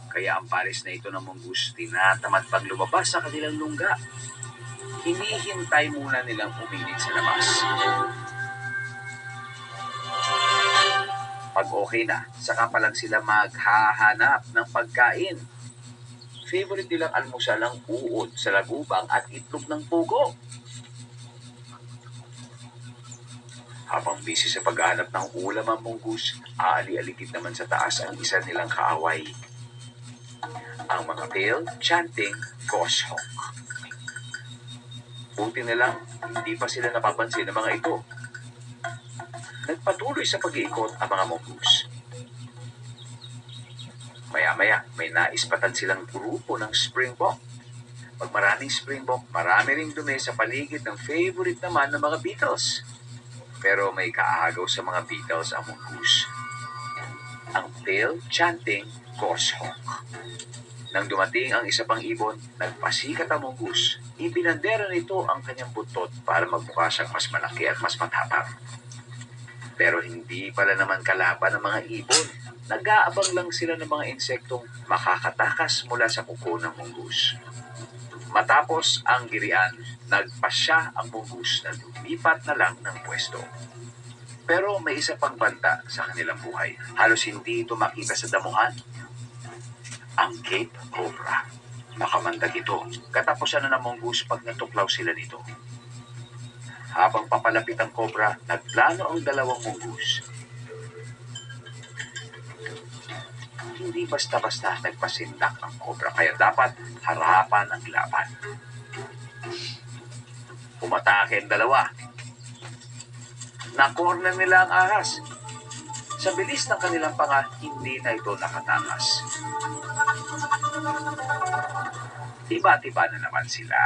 Kaya ang pares na ito ng mongoose tinatamad pag lumabas sa kanilang lungga. Hinihintay muna nilang uminit sa labas. Pag okay na, saka pa lang sila maghahanap ng pagkain. Favorite nilang almusal ang uod sa lagubang at itlog ng pugo. Habang busy sa paghahanap ng ulam ang mongoose, aali-aligid naman sa taas ang isa nilang kaaway, ang mga pale chanting goshawk. Buti na lang, hindi pa sila napapansin ng mga ito. Nagpatuloy sa pag-iikot ang mga mongoose. Maya-maya, may naispatan silang grupo ng springbok. Pag maraming springbok, marami ring dumi sa paligid ng favorite naman ng mga beetles. Pero may kaagaw sa mga beetles ang mongoose, ang pale chanting goshawk. Nang dumating ang isa pang ibon, nagpasikat ang mongoose. Ibinandera nito ang kanyang buntot para magmukha siyang mas malaki at mas matapang. Pero hindi pala naman kalaban ng mga ibon. Nag-aabang lang sila ng mga insektong makakatakas mula sa kuko ng mongoose. Matapos ang girian, nagpasya ang mongoose na lumipat na lang ng pwesto. Pero may isa pang banta sa kanilang buhay. Halos hindi ito makita sa damuhan. Ang Cape Cobra. Makamandag ito. Katapusan na ng mongoose pag natuklaw sila nito. Habang papalapit ang cobra, nagplano ang dalawang mongoose. Hindi basta-basta nagpasindak ang cobra, kaya dapat harapan ang laban. Umatake ang dalawa. Nakorner nila ang ahas. Sa bilis ng kanilang panga, hindi na ito nakatakas. Iba-tiba na naman sila.